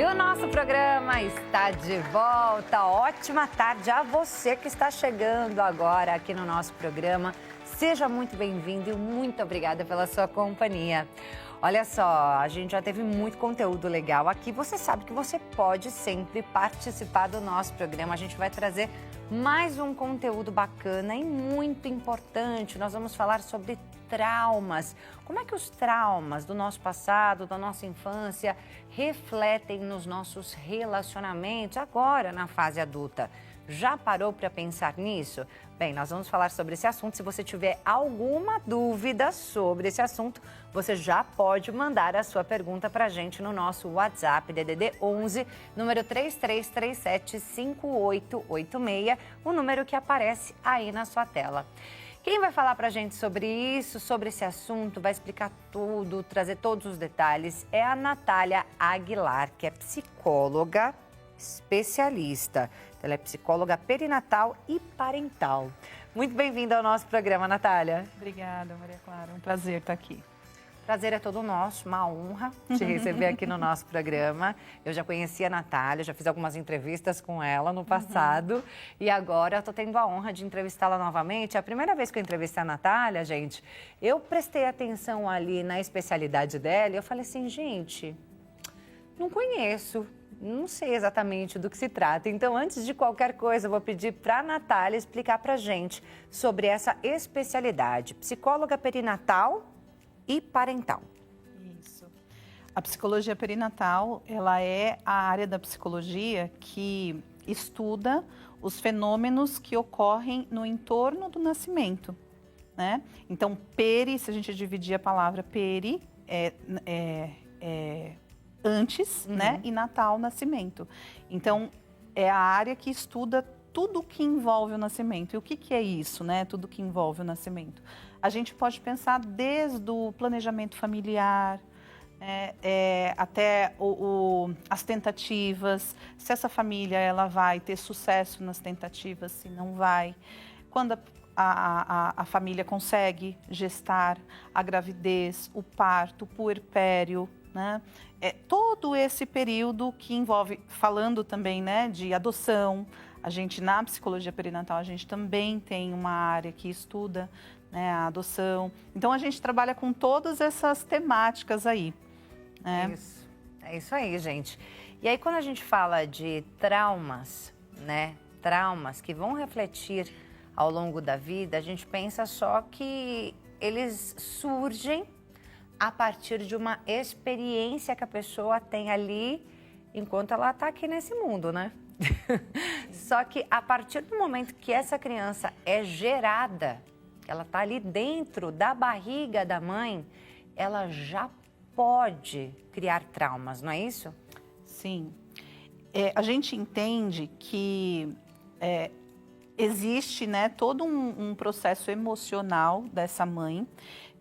E o nosso programa está de volta. Ótima tarde a você que está chegando agora aqui no nosso programa. Seja muito bem-vindo e muito obrigada pela sua companhia. Olha só, a gente já teve muito conteúdo legal aqui. Você sabe que você pode sempre participar do nosso programa. A gente vai trazer mais um conteúdo bacana e muito importante. Nós vamos falar sobre traumas. Como é que os traumas do nosso passado, da nossa infância, refletem nos nossos relacionamentos agora na fase adulta? Já parou para pensar nisso? Bem, nós vamos falar sobre esse assunto. Se você tiver alguma dúvida sobre esse assunto, você já pode mandar a sua pergunta para a gente no nosso WhatsApp, DDD 11, número 3337-5886, o número que aparece aí na sua tela. Quem vai falar para a gente sobre isso, sobre esse assunto, vai explicar tudo, trazer todos os detalhes, é a Natália Aguilar, que é psicóloga especialista. Ela é psicóloga perinatal e parental. Muito bem-vinda ao nosso programa, Natália. Obrigada, Maria Clara. Um prazer estar aqui. Prazer é todo nosso, uma honra te receber aqui no nosso programa. Eu já conheci a Natália, já fiz algumas entrevistas com ela no passado e agora estou tendo a honra de entrevistá-la novamente. A primeira vez que eu entrevistei a Natália, gente, eu prestei atenção ali na especialidade dela e eu falei assim, gente, não conheço. Não sei exatamente do que se trata. Então, antes de qualquer coisa, eu vou pedir para a Natália explicar para a gente sobre essa especialidade, psicóloga perinatal e parental. Isso. A psicologia perinatal, ela é a área da psicologia que estuda os fenômenos que ocorrem no entorno do nascimento, né? Então, peri, se a gente dividir a palavra peri, antes, né? E natal, nascimento. Então, é a área que estuda tudo que envolve o nascimento. E o que é isso, né? Tudo que envolve o nascimento. A gente pode pensar desde o planejamento familiar, até as tentativas, se essa família ela vai ter sucesso nas tentativas, se não vai. Quando a família consegue gestar a gravidez, o parto, o puerpério, né? Todo esse período que envolve, falando também, né, de adoção, a gente na psicologia perinatal, a gente também tem uma área que estuda, né, a adoção. Então, a gente trabalha com todas essas temáticas aí. Né? É isso aí, gente. E aí, quando a gente fala de traumas, né, traumas que vão refletir ao longo da vida, a gente pensa só que eles surgem a partir de uma experiência que a pessoa tem ali enquanto ela está aqui nesse mundo, né? Só que a partir do momento que essa criança é gerada, ela está ali dentro da barriga da mãe, ela já pode criar traumas, não é isso? Sim. A gente entende que existe, né, todo um processo emocional dessa mãe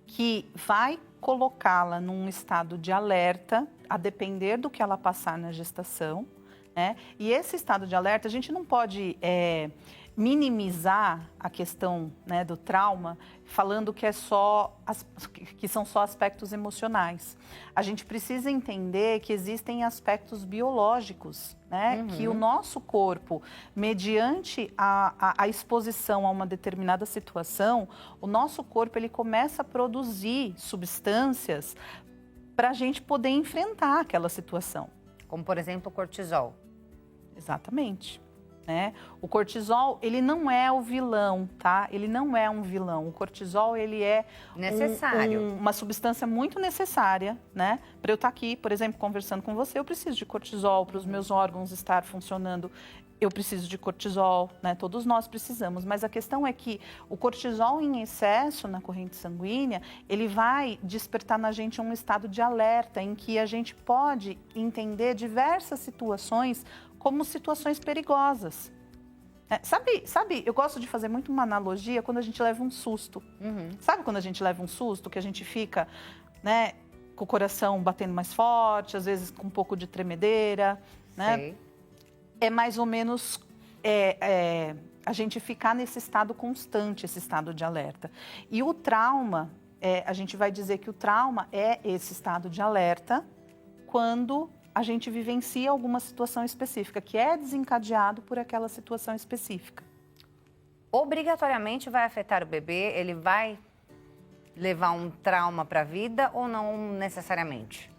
que vai colocá-la num estado de alerta, a depender do que ela passar na gestação, né? E esse estado de alerta, a gente não pode minimizar a questão, né, do trauma, falando que que são só aspectos emocionais. A gente precisa entender que existem aspectos biológicos, né? Que o nosso corpo, mediante a exposição a uma determinada situação, o nosso corpo ele começa a produzir substâncias para a gente poder enfrentar aquela situação. Como, por exemplo, o cortisol. Exatamente. Né? O cortisol, ele não é o vilão, tá? Ele não é um vilão. O cortisol, ele é necessário. Uma substância muito necessária, né? Para eu estar aqui, por exemplo, conversando com você, eu preciso de cortisol para os meus órgãos estar funcionando. Eu preciso de cortisol, né? Todos nós precisamos. Mas a questão é que o cortisol em excesso na corrente sanguínea, ele vai despertar na gente um estado de alerta em que a gente pode entender diversas situações como situações perigosas. Sabe, eu gosto de fazer muito uma analogia quando a gente leva um susto. Sabe quando a gente leva um susto, que a gente fica, né, com o coração batendo mais forte, às vezes com um pouco de tremedeira, né? Sei. É mais ou menos a gente ficar nesse estado constante, esse estado de alerta. E o trauma, a gente vai dizer que o trauma é esse estado de alerta quando a gente vivencia alguma situação específica, que é desencadeado por aquela situação específica. Obrigatoriamente vai afetar o bebê? Ele vai levar um trauma para a vida ou não necessariamente?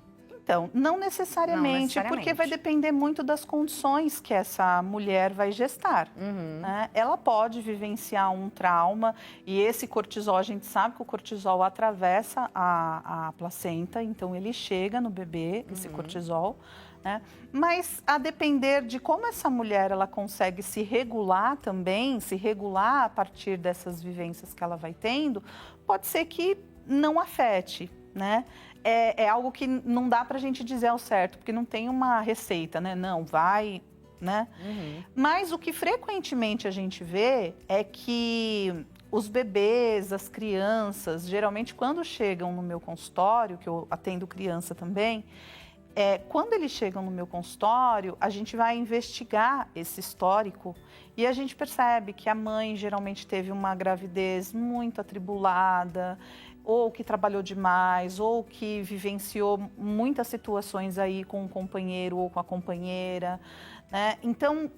Então, não necessariamente, porque vai depender muito das condições que essa mulher vai gestar. Né? Ela pode vivenciar um trauma e esse cortisol, a gente sabe que o cortisol atravessa a placenta, então ele chega no bebê, esse cortisol. Né? Mas a depender de como essa mulher ela consegue se regular também, se regular a partir dessas vivências que ela vai tendo, pode ser que não afete, né? É algo que não dá para a gente dizer ao certo, porque não tem uma receita, né? Não, vai, né? Mas o que frequentemente a gente vê é que os bebês, as crianças, geralmente quando chegam no meu consultório, que eu atendo criança também, quando eles chegam no meu consultório, a gente vai investigar esse histórico e a gente percebe que a mãe geralmente teve uma gravidez muito atribulada, ou que trabalhou demais, ou que vivenciou muitas situações aí com o companheiro ou com a companheira, né? Então,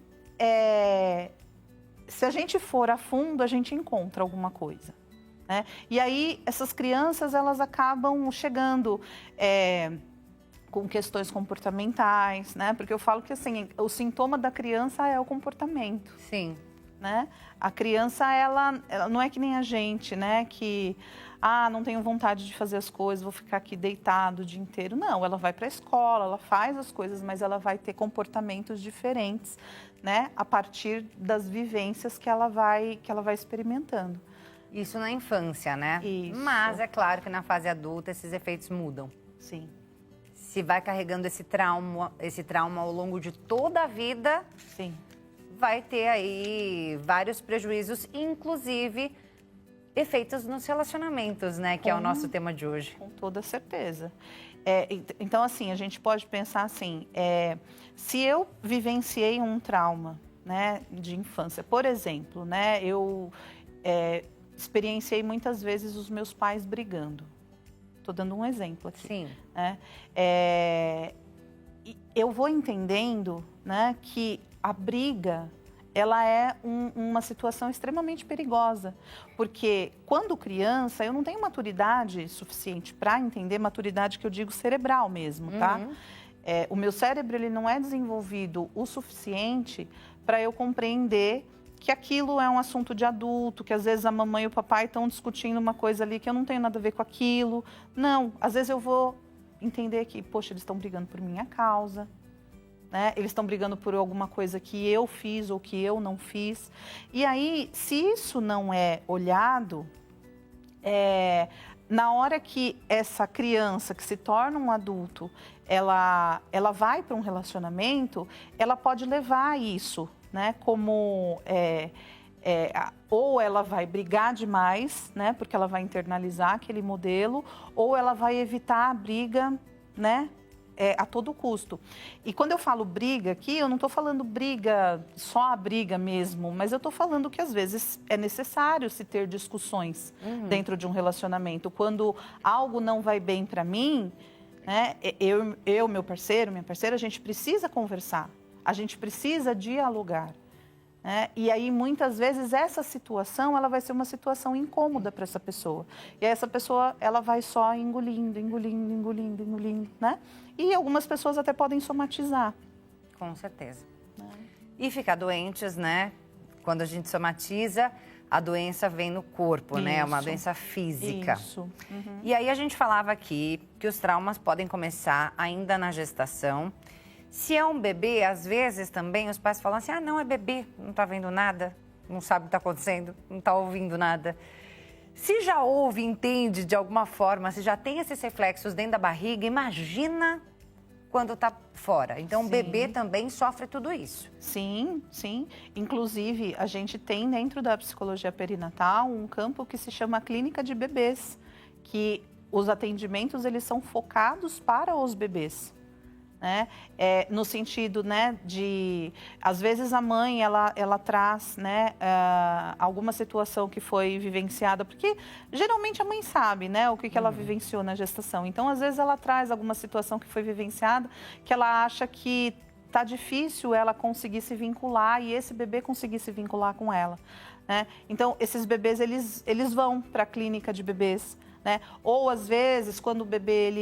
se a gente for a fundo, a gente encontra alguma coisa, né? E aí, essas crianças, elas acabam chegando com questões comportamentais, né? Porque eu falo que, assim, o sintoma da criança é o comportamento. Sim. Né? A criança, ela não é que nem a gente, né? Que, não tenho vontade de fazer as coisas, vou ficar aqui deitado o dia inteiro. Não, ela vai para a escola, ela faz as coisas, mas ela vai ter comportamentos diferentes, né? A partir das vivências que ela vai experimentando. Isso na infância, né? Isso. Mas é claro que na fase adulta esses efeitos mudam. Sim. Se vai carregando esse trauma ao longo de toda a vida, sim, vai ter aí vários prejuízos, inclusive efeitos nos relacionamentos, né? Que é o nosso tema de hoje. Com toda certeza. Então, assim, a gente pode pensar assim, se eu vivenciei um trauma, né, de infância, por exemplo, né, eu experienciei muitas vezes os meus pais brigando. Estou dando um exemplo aqui. Sim. Né? Eu vou entendendo, né, que a briga, ela é uma situação extremamente perigosa, porque quando criança eu não tenho maturidade suficiente para entender, maturidade que eu digo cerebral mesmo, tá? O meu cérebro, ele não é desenvolvido o suficiente para eu compreender que aquilo é um assunto de adulto, que às vezes a mamãe e o papai estão discutindo uma coisa ali que eu não tenho nada a ver com aquilo. Não, às vezes eu vou entender que, poxa, eles estão brigando por minha causa, né? Eles estão brigando por alguma coisa que eu fiz ou que eu não fiz. E aí, se isso não é olhado, na hora que essa criança que se torna um adulto, ela vai para um relacionamento, ela pode levar isso, né? Como ou ela vai brigar demais, né? Porque ela vai internalizar aquele modelo, ou ela vai evitar a briga, né? A todo custo. E quando eu falo briga aqui, eu não estou falando briga, só a briga mesmo, mas eu estou falando que às vezes é necessário se ter discussões dentro de um relacionamento. Quando algo não vai bem para mim, né, meu parceiro, minha parceira, a gente precisa conversar, a gente precisa dialogar. Né? E aí, muitas vezes, essa situação, ela vai ser uma situação incômoda para essa pessoa. E aí, essa pessoa, ela vai só engolindo, né? E algumas pessoas até podem somatizar. Com certeza. E ficar doentes, né? Quando a gente somatiza, a doença vem no corpo, né? É uma doença física. Isso. E aí, a gente falava aqui que os traumas podem começar ainda na gestação. Se é um bebê, às vezes também os pais falam assim, não, é bebê, não está vendo nada, não sabe o que está acontecendo, não está ouvindo nada. Se já ouve, entende de alguma forma, se já tem esses reflexos dentro da barriga, imagina quando está fora. Então, o bebê também sofre tudo isso. Sim, sim. Inclusive, a gente tem dentro da psicologia perinatal um campo que se chama clínica de bebês, que os atendimentos, eles são focados para os bebês. né? No sentido, né, de às vezes a mãe ela traz, né, alguma situação que foi vivenciada, porque geralmente a mãe sabe, né, o que ela vivenciou na gestação. Então, às vezes ela traz alguma situação que foi vivenciada que ela acha que tá difícil ela conseguir se vincular e esse bebê conseguir se vincular com ela, né? Então, esses bebês eles vão para a clínica de bebês, né? Ou às vezes, quando o bebê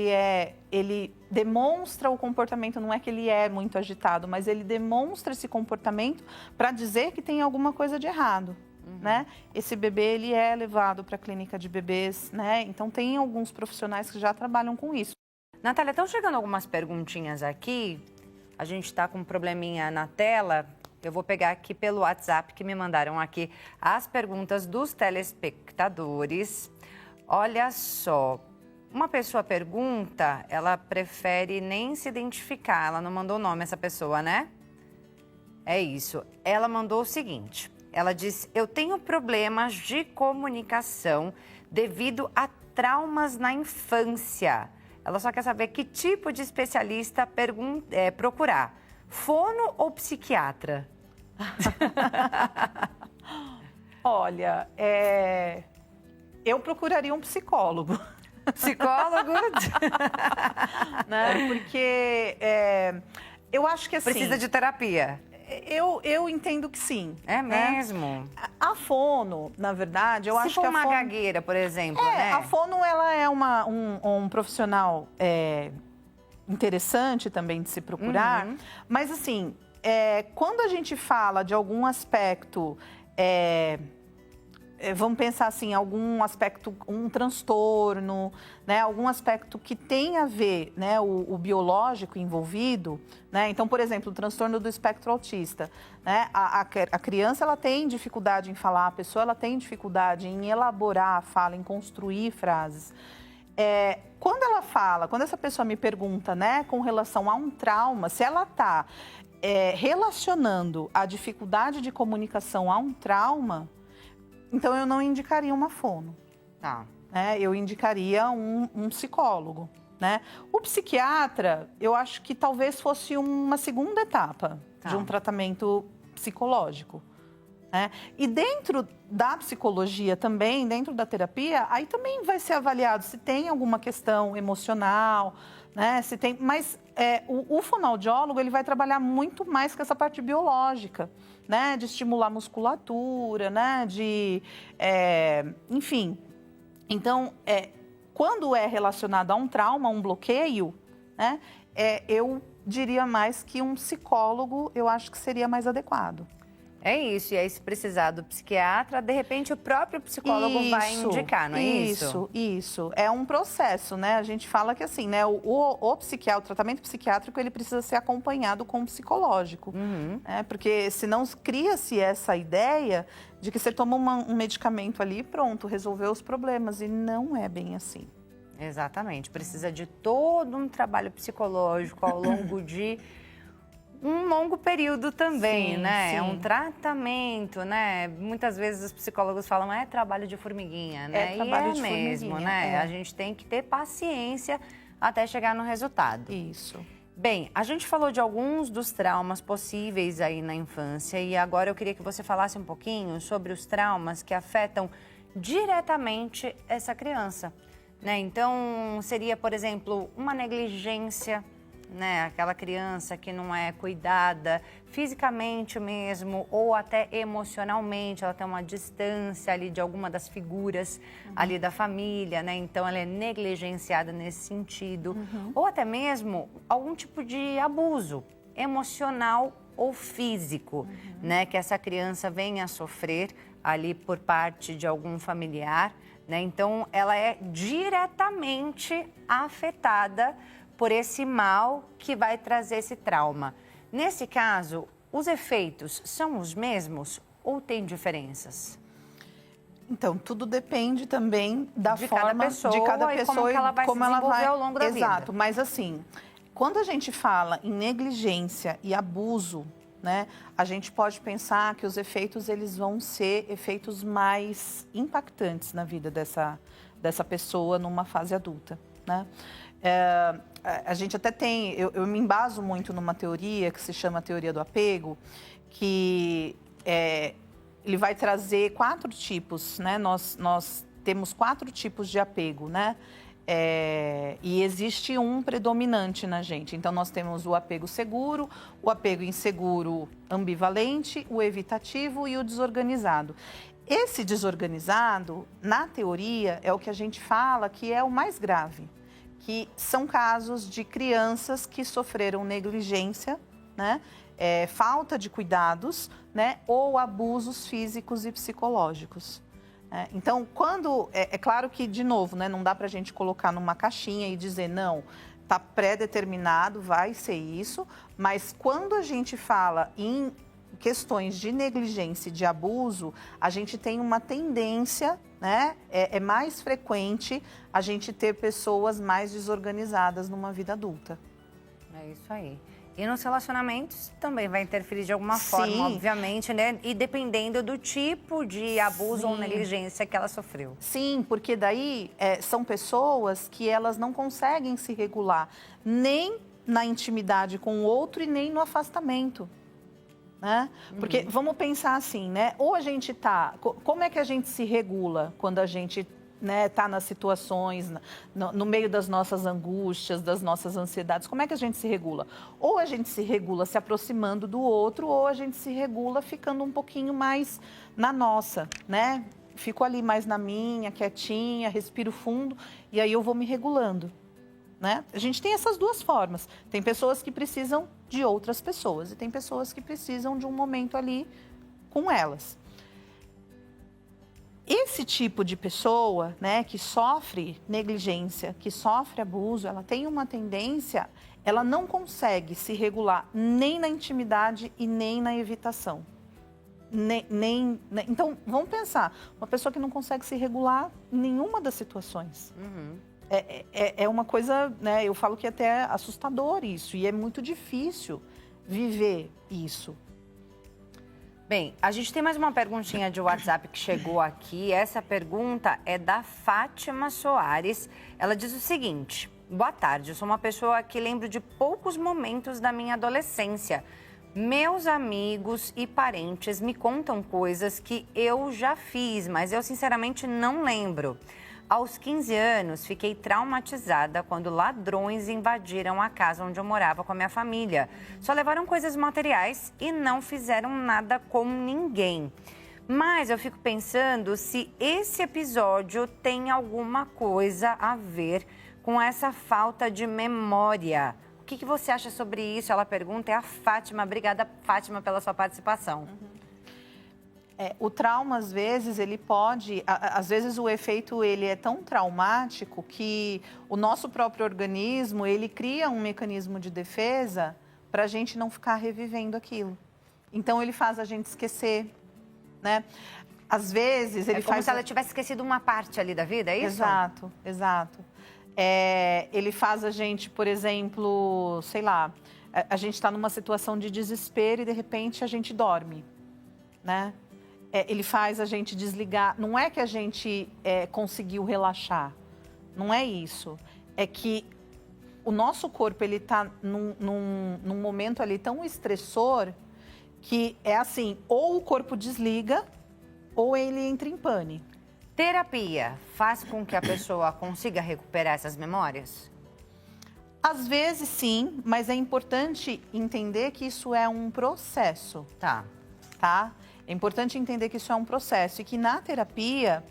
ele demonstra o comportamento, não é que ele é muito agitado, mas ele demonstra esse comportamento para dizer que tem alguma coisa de errado, né? Esse bebê ele é levado para a clínica de bebês, né? Então tem alguns profissionais que já trabalham com isso. Natália, estão chegando algumas perguntinhas aqui. A gente está com um probleminha na tela. Eu vou pegar aqui pelo WhatsApp que me mandaram aqui as perguntas dos telespectadores. Olha só, uma pessoa pergunta, ela prefere nem se identificar, ela não mandou o nome essa pessoa, né? É isso. Ela mandou o seguinte, ela disse, eu tenho problemas de comunicação devido a traumas na infância. Ela só quer saber que tipo de especialista procurar, fono ou psiquiatra? Olha, eu procuraria um psicólogo. Psicólogo? Né? Porque eu acho que assim... Precisa de terapia? Eu entendo que sim. É mesmo? A fono, na verdade, eu acho que Se for a uma fono... gagueira, por exemplo, né? A fono, ela é um profissional interessante também de se procurar. Mas assim, quando a gente fala de algum aspecto... vamos pensar assim, algum aspecto, um transtorno, né, algum aspecto que tem a ver, né, o biológico envolvido, né? Então, por exemplo, o transtorno do espectro autista, né? A criança ela tem dificuldade em falar, a pessoa ela tem dificuldade em elaborar a fala, em construir frases. Quando ela fala, quando essa pessoa me pergunta, né, com relação a um trauma, se ela está relacionando a dificuldade de comunicação a um trauma, então, eu não indicaria uma fono. Tá. Eu indicaria um psicólogo, né? O psiquiatra, eu acho que talvez fosse uma segunda etapa de um tratamento psicológico, né? E dentro da psicologia também, dentro da terapia, aí também vai ser avaliado se tem alguma questão emocional, né? Se tem, mas o fonoaudiólogo ele vai trabalhar muito mais com essa parte biológica, né? De estimular a musculatura, né? Enfim. Então, quando é relacionado a um trauma, a um bloqueio, né? Eu diria mais que um psicólogo, eu acho que seria mais adequado. É isso, e aí se precisar do psiquiatra, de repente o próprio psicólogo vai indicar, não é isso? Isso. É um processo, né? A gente fala que assim, né? O tratamento psiquiátrico, ele precisa ser acompanhado com o psicológico. Né? Porque senão cria-se essa ideia de que você toma um medicamento ali e pronto, resolveu os problemas. E não é bem assim. Exatamente. Precisa de todo um trabalho psicológico ao longo de... um longo período também, né? Sim. É um tratamento, né? Muitas vezes os psicólogos falam, é trabalho de formiguinha, né? Trabalho de mesmo, formiguinha, né? A gente tem que ter paciência até chegar no resultado. Isso. Bem, a gente falou de alguns dos traumas possíveis aí na infância e agora eu queria que você falasse um pouquinho sobre os traumas que afetam diretamente essa criança, né? Então, seria, por exemplo, uma negligência, né? Aquela criança que não é cuidada fisicamente mesmo ou até emocionalmente, ela tem uma distância ali de alguma das figuras ali da família, né? Então ela é negligenciada nesse sentido. Ou até mesmo algum tipo de abuso emocional ou físico, né? Que essa criança venha a sofrer ali por parte de algum familiar, né? Então ela é diretamente afetada por esse mal que vai trazer esse trauma. Nesse caso, os efeitos são os mesmos ou tem diferenças? Então, tudo depende também da de forma cada pessoa, de cada pessoa e como que ela vai se desenvolver ao longo da vida. Exato, mas assim, quando a gente fala em negligência e abuso, né, a gente pode pensar que os efeitos eles vão ser efeitos mais impactantes na vida dessa pessoa numa fase adulta. né? A gente até tem, eu me embaso muito numa teoria que se chama a teoria do apego, que ele vai trazer 4 tipos, né? Nós temos 4 tipos de apego, né? E existe um predominante na gente. Então, nós temos o apego seguro, o apego inseguro ambivalente, o evitativo e o desorganizado. Esse desorganizado, na teoria, é o que a gente fala que é o mais grave, que são casos de crianças que sofreram negligência, né? Falta de cuidados, né? Ou abusos físicos e psicológicos. Então, quando... É claro que, de novo, né, não dá para a gente colocar numa caixinha e dizer, não, está pré-determinado, vai ser isso. Mas quando a gente fala em questões de negligência e de abuso, a gente tem uma tendência, né? É mais frequente a gente ter pessoas mais desorganizadas numa vida adulta. É isso aí. E nos relacionamentos também vai interferir de alguma forma, obviamente, né? E dependendo do tipo de abuso ou negligência que ela sofreu. Sim, porque daí são pessoas que elas não conseguem se regular nem na intimidade com o outro e nem no afastamento, né? Porque vamos pensar assim, né? Ou a gente tá... Como é que a gente se regula quando a gente... tá nas situações, no meio das nossas angústias, das nossas ansiedades, como é que a gente se regula? Ou a gente se regula se aproximando do outro, ou a gente se regula ficando um pouquinho mais na nossa, né? Fico ali mais na minha, quietinha, respiro fundo, e aí eu vou me regulando, né? A gente tem essas 2 formas. Tem pessoas que precisam de outras pessoas, e tem pessoas que precisam de um momento ali com elas. Esse tipo de pessoa, né, que sofre negligência, que sofre abuso, ela tem uma tendência, ela não consegue se regular nem na intimidade e nem na evitação. Então, vamos pensar, uma pessoa que não consegue se regular em nenhuma das situações. É uma coisa, né, eu falo que é até assustador isso, e é muito difícil viver isso. Bem, a gente tem mais uma perguntinha de WhatsApp que chegou aqui. Essa pergunta é da Fátima Soares. Ela diz o seguinte: boa tarde, eu sou uma pessoa que lembro de poucos momentos da minha adolescência. Meus amigos e parentes me contam coisas que eu já fiz, mas eu sinceramente não lembro. Aos 15 anos, fiquei traumatizada quando ladrões invadiram a casa onde eu morava com a minha família. Só levaram coisas materiais e não fizeram nada com ninguém. Mas eu fico pensando se esse episódio tem alguma coisa a ver com essa falta de memória. O que você acha sobre isso? Ela pergunta, é a Fátima. Obrigada, Fátima, pela sua participação. O trauma, às vezes, ele pode... Às vezes, o efeito, ele é tão traumático que o nosso próprio organismo, ele cria um mecanismo de defesa para a gente não ficar revivendo aquilo. Então, ele faz a gente esquecer, né? Às vezes, ele faz... como faz... se ela tivesse esquecido uma parte ali da vida, é isso? Exato, exato. Ele faz a gente, por exemplo, sei lá, a gente está numa situação de desespero e, de repente, a gente dorme, né? Ele faz a gente desligar. Não é que a gente conseguiu relaxar. Não é isso. É que o nosso corpo ele está num momento ali tão estressor que é assim, ou o corpo desliga ou ele entra em pane. Terapia faz com que a pessoa consiga recuperar essas memórias? Às vezes sim, mas é importante entender que isso é um processo. Tá? É importante entender que isso é um processo e que na terapia,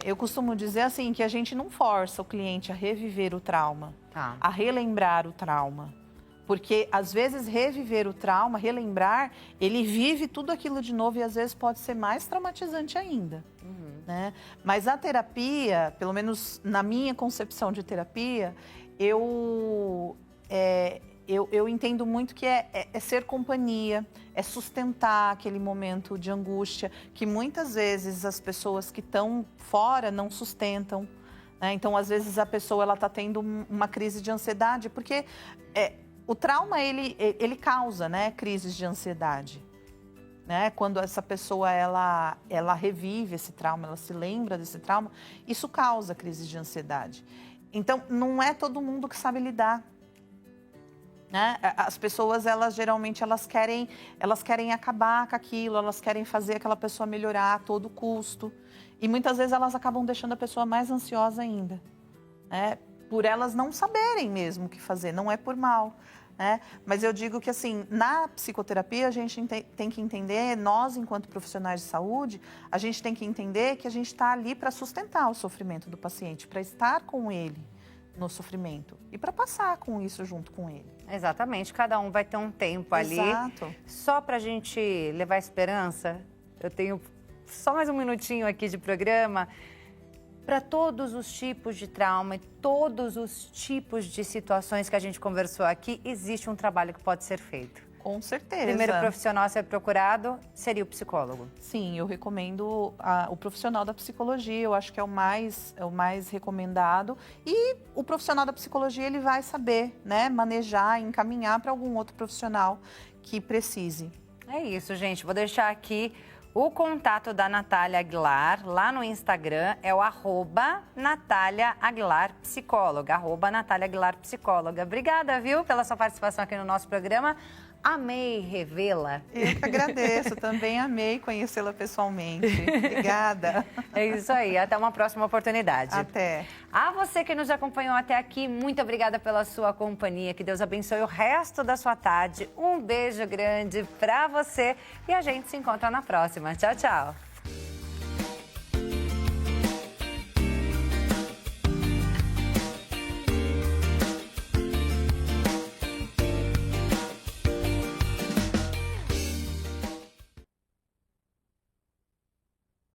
eu costumo dizer assim, que a gente não força o cliente a reviver o trauma, a relembrar o trauma. Porque, às vezes, reviver o trauma, relembrar, ele vive tudo aquilo de novo e, às vezes, pode ser mais traumatizante ainda. Né? Mas a terapia, pelo menos na minha concepção de terapia, eu entendo muito que é ser companhia, é sustentar aquele momento de angústia que muitas vezes as pessoas que estão fora não sustentam, né? Então, às vezes, a pessoa está tendo uma crise de ansiedade, porque o trauma, ele causa, né, crises de ansiedade. Né? Quando essa pessoa ela revive esse trauma, ela se lembra desse trauma, isso causa crises de ansiedade. Então, não é todo mundo que sabe lidar. Né? As pessoas, geralmente, elas querem acabar com aquilo, elas querem fazer aquela pessoa melhorar a todo custo. E muitas vezes elas acabam deixando a pessoa mais ansiosa ainda, né? Por elas não saberem mesmo o que fazer, não é por mal. Né? Mas eu digo que, assim, na psicoterapia, a gente tem que entender, nós, enquanto profissionais de saúde, a gente tem que entender que a gente está ali para sustentar o sofrimento do paciente, para estar com ele no sofrimento e para passar com isso junto com ele. Exatamente, cada um vai ter um tempo ali. Exato. Só para a gente levar esperança, eu tenho só mais um minutinho aqui de programa. Para todos os tipos de trauma e todos os tipos de situações que a gente conversou aqui, existe um trabalho que pode ser feito. Com certeza. O primeiro profissional a ser procurado seria o psicólogo. Sim, eu recomendo o profissional da psicologia, eu acho que é o mais recomendado. E o profissional da psicologia, ele vai saber, né, manejar, encaminhar para algum outro profissional que precise. É isso, gente. Vou deixar aqui o contato da Natália Aguilar, lá no Instagram, é o @NatáliaAguilarPsicóloga, @NatáliaAguilarPsicóloga. Obrigada, viu, pela sua participação aqui no nosso programa. Amei revê-la. Eu que agradeço, também amei conhecê-la pessoalmente. Obrigada. É isso aí, até uma próxima oportunidade. Até. A você que nos acompanhou até aqui, muito obrigada pela sua companhia. Que Deus abençoe o resto da sua tarde. Um beijo grande pra você e a gente se encontra na próxima. Tchau, tchau.